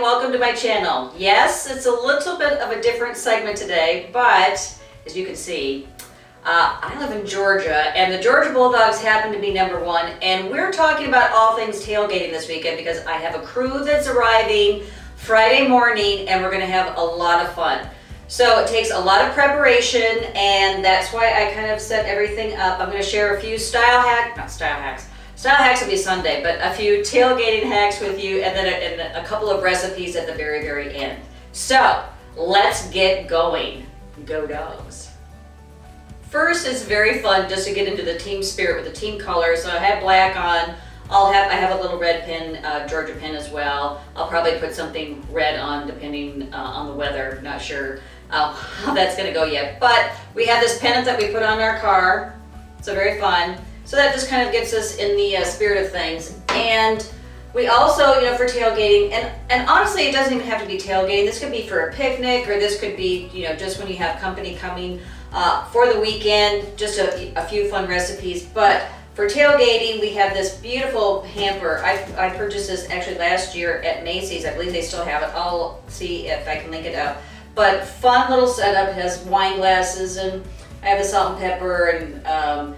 welcome to my channel. Yes, it's a little bit of a different segment today, but as you can see, I live in Georgia and the Georgia Bulldogs happen to be #1, and we're talking about all things tailgating this weekend because I have a crew that's arriving Friday morning and we're going to have a lot of fun. So it takes a lot of preparation, and that's why I kind of set everything up. I'm going to share a few style hacks will be Sunday, but a few tailgating hacks with you, and then a couple of recipes at the very, very end. So let's get going. Go Dogs. First, it's very fun just to get into the team spirit with the team colors. So I have black on. I have a little red pin, Georgia pin as well. I'll probably put something red on depending on the weather. Not sure how that's going to go yet. But we have this pennant that we put on our car. So very fun. So that just kind of gets us in the spirit of things. And we also, for tailgating, and honestly, it doesn't even have to be tailgating. This could be for a picnic, or this could be, just when you have company coming for the weekend, just a few fun recipes. But for tailgating, we have this beautiful hamper. I purchased this actually last year at Macy's. I believe they still have it. I'll see if I can link it up. But fun little setup. It has wine glasses, and I have the salt and pepper, and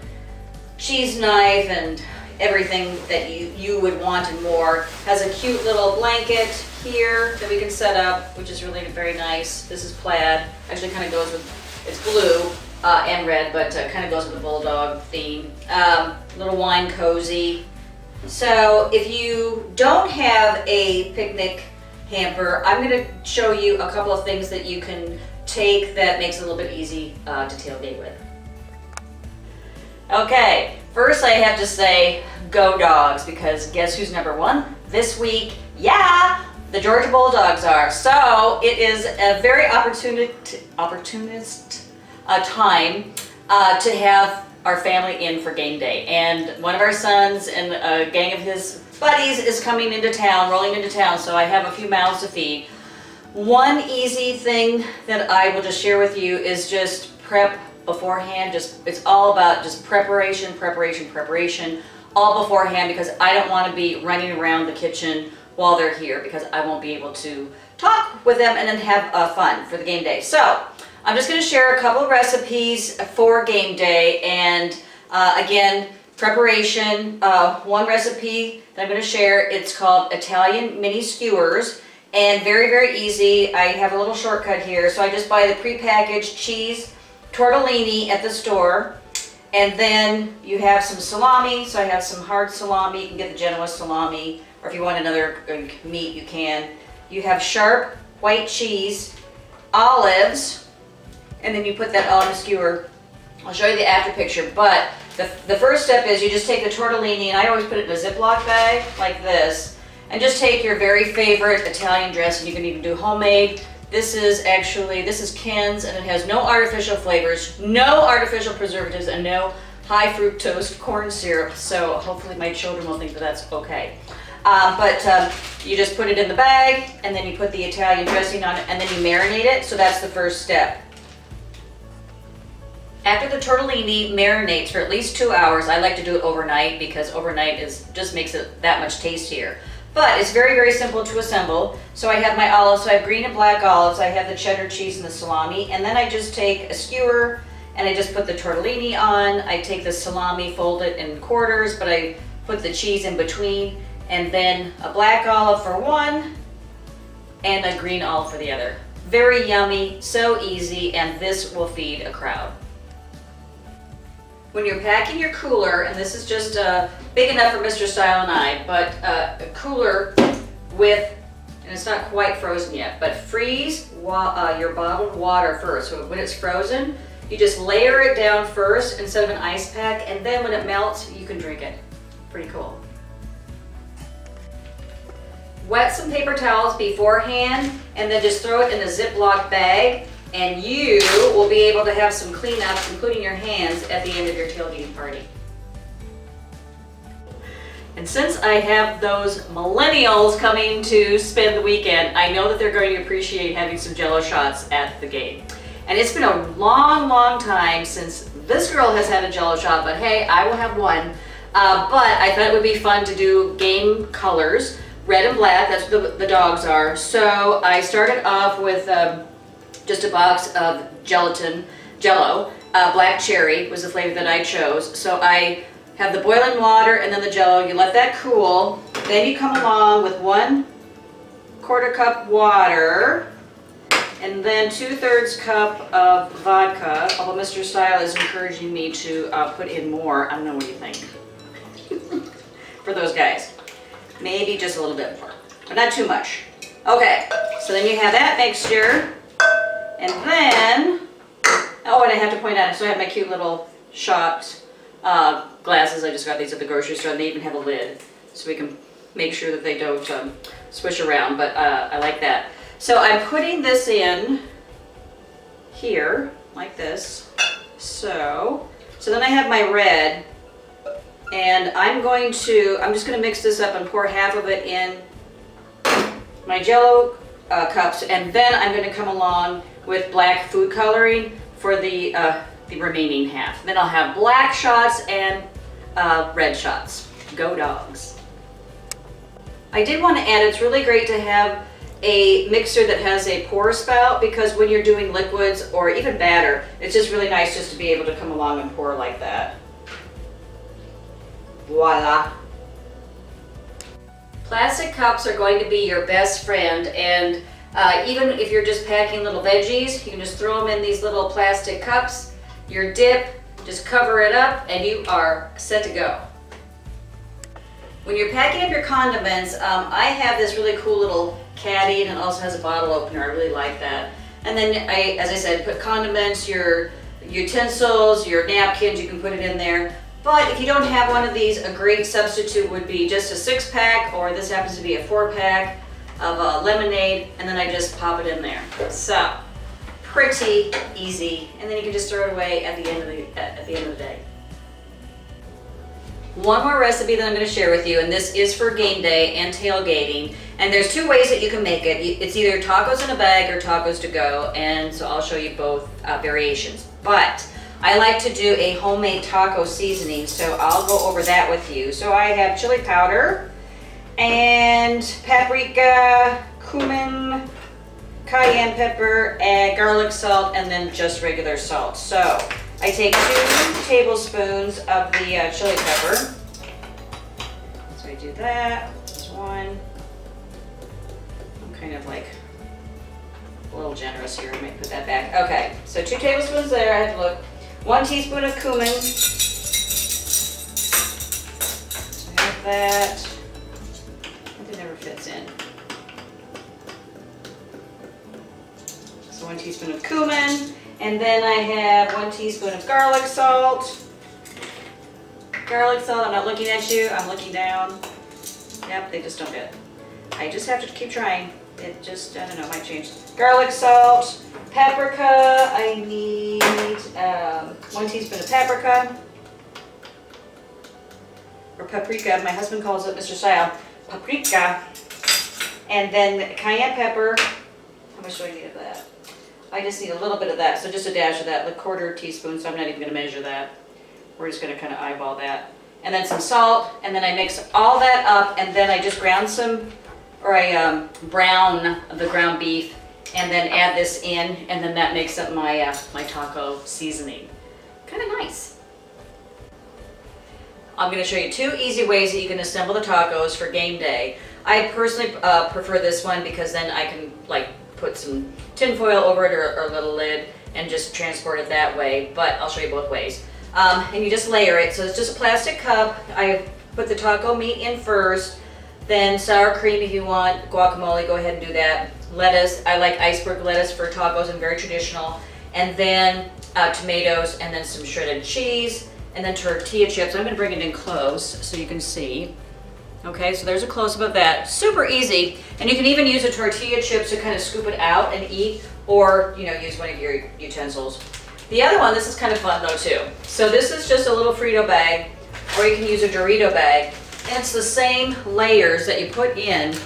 cheese knife, and everything that you would want and more. Has a cute little blanket here that we can set up, which is really very nice. This is plaid. Actually kind of goes with, it's blue and red, but kind of goes with the bulldog theme. Little wine cozy. So if you don't have a picnic hamper, I'm going to show you a couple of things that you can take that makes it a little bit easy to tailgate with. Okay, first I have to say, go Dogs, because guess who's #1 this week? Yeah, the Georgia Bulldogs are. So it is a very opportunist time to have our family in for game day. And one of our sons and a gang of his buddies is coming into town, rolling into town, so I have a few mouths to feed. One easy thing that I will just share with you is just prep beforehand. It's all about just preparation all beforehand, because I don't want to be running around the kitchen while they're here, because I won't be able to talk with them and then have fun for the game day. So I'm just going to share a couple of recipes for game day, and again, preparation. One recipe that I'm going to share, it's called Italian Mini-Skewers, and very, very easy. I have a little shortcut here. So I just buy the prepackaged cheese tortellini at the store, and then you have some salami. So I have some hard salami. You can get the Genoa salami, or if you want another meat, you can. You have sharp white cheese, olives, and then you put that all in a skewer. I'll show you the after picture, but the first step is you just take the tortellini, and I always put it in a Ziploc bag like this, and just take your very favorite Italian dressing. You can even do homemade. This is Ken's, and it has no artificial flavors, no artificial preservatives, and no high fructose corn syrup. So hopefully my children will think that that's okay. But you just put it in the bag, and then you put the Italian dressing on it, and then you marinate it. So that's the first step. After the tortellini marinates for at least 2 hours, I like to do it overnight, because overnight just makes it that much tastier. But it's very, very simple to assemble. So I have my olives, so I have green and black olives, I have the cheddar cheese and the salami, and then I just take a skewer and I just put the tortellini on. I take the salami, fold it in quarters, but I put the cheese in between, and then a black olive for one and a green olive for the other. Very yummy, so easy, and this will feed a crowd. When you're packing your cooler, and this is just big enough for Mr. Style and I, but a cooler with, and it's not quite frozen yet, but freeze your bottled water first. So when it's frozen, you just layer it down first instead of an ice pack, and then when it melts, you can drink it. Pretty cool. Wet some paper towels beforehand, and then just throw it in a Ziploc bag, and you will be able to have some cleanup, including your hands, at the end of your tailgating party. And since I have those millennials coming to spend the weekend, I know that they're going to appreciate having some Jello Shots at the game. And it's been a long, long time since this girl has had a Jello Shot, but hey, I will have one. But I thought it would be fun to do game colors red and black, that's what the dogs are. So I started off with just a box of Jello. Black cherry was the flavor that I chose. So I have the boiling water and then the Jello. You let that cool. Then you come along with 1/4 cup water and then 2/3 cup of vodka. Although Mr. Style is encouraging me to put in more. I don't know, what do you think? For those guys. Maybe just a little bit more, but not too much. Okay, so then you have that mixture. And then, oh, and I have to point out, so I have my cute little shot glasses. I just got these at the grocery store, and they even have a lid, so we can make sure that they don't swish around, but I like that. So I'm putting this in here, like this. So then I have my red, and I'm just going to mix this up and pour half of it in my Jello cups, and then I'm going to come along with black food coloring for the remaining half. Then I'll have black shots and red shots. Go dogs. I did want to add, it's really great to have a mixer that has a pour spout, because when you're doing liquids or even batter, it's just really nice just to be able to come along and pour like that. Voila. Plastic cups are going to be your best friend, and even if you're just packing little veggies, you can just throw them in these little plastic cups. Your dip, just cover it up and you are set to go. When you're packing up your condiments, I have this really cool little caddy, and it also has a bottle opener. I really like that. And then as I said, put condiments, your utensils, your napkins, you can put it in there. But if you don't have one of these, a great substitute would be just a 6-pack, or this happens to be a 4-pack of lemonade, and then I just pop it in there. So pretty easy, and then you can just throw it away at the end of the day. One more recipe that I'm going to share with you, and this is for game day and tailgating, and there's 2 ways that you can make it. It's either tacos in a bag or tacos to go, and so I'll show you both variations. But I like to do a homemade taco seasoning, so I'll go over that with you. So I have chili powder and paprika, cumin, cayenne pepper, and garlic salt, and then just regular salt. So I take 2 tablespoons of the chili pepper. So I do that. There's 1. I'm kind of like a little generous here. I might put that back. Okay, so 2 tablespoons there. I have to look. 1 teaspoon of cumin. So I have that. It never fits in. So 1 teaspoon of cumin. And then I have 1 teaspoon of garlic salt. Garlic salt, I'm not looking at you, I'm looking down. Yep, they just don't fit. I just have to keep trying. It just, I don't know, it might change. Garlic salt. Paprika, I need 1 teaspoon of paprika. Or paprika, my husband calls it, Mr. Style, paprika. And then cayenne pepper. How much do I need of that? I just need a little bit of that, so just a dash of that, like 1/4 teaspoon, so I'm not even going to measure that. We're just going to kind of eyeball that. And then some salt, and then I mix all that up, and then I just ground some, or I brown the ground beef, and then add this in, and then that makes up my, my taco seasoning. Kind of nice. I'm going to show you 2 easy ways that you can assemble the tacos for game day. I personally prefer this one because then I can like put some tin foil over it or a little lid and just transport it that way, but I'll show you both ways. And you just layer it, so it's just a plastic cup. I put the taco meat in first, then sour cream if you want, guacamole, go ahead and do that. Lettuce, I like iceberg lettuce for tacos and very traditional, and then tomatoes, and then some shredded cheese, and then tortilla chips. I'm going to bring it in close so you can see. Okay, so there's a close-up of that. Super easy, and you can even use a tortilla chips to kind of scoop it out and eat, or use one of your utensils. The other one, this is kind of fun though too. So this is just a little Frito bag, or you can use a Dorito bag, and it's the same layers that you put in,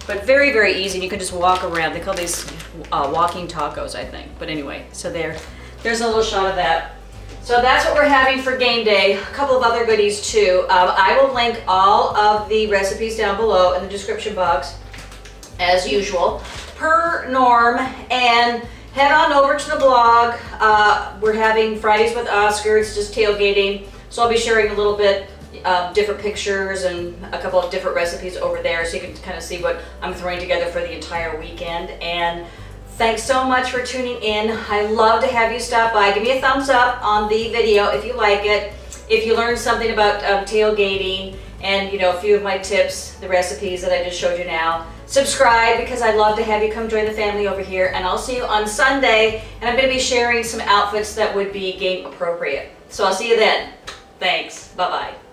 but very, very easy. And you can just walk around. They call these walking tacos, I think. But anyway, so there's a little shot of that. So that's what we're having for game day. A couple of other goodies too. I will link all of the recipes down below in the description box, as usual, per norm. And head on over to the blog. We're having Fridays with Oscar. It's just tailgating. So I'll be sharing a little bit different pictures and a couple of different recipes over there, so you can kind of see what I'm throwing together for the entire weekend. And thanks so much for tuning in. I love to have you stop by. Give me a thumbs up on the video if you like it. If you learned something about tailgating and a few of my tips, the recipes that I just showed you now. Subscribe, because I'd love to have you come join the family over here. And I'll see you on Sunday, and I'm going to be sharing some outfits that would be game appropriate. So I'll see you then. Thanks. Bye-bye.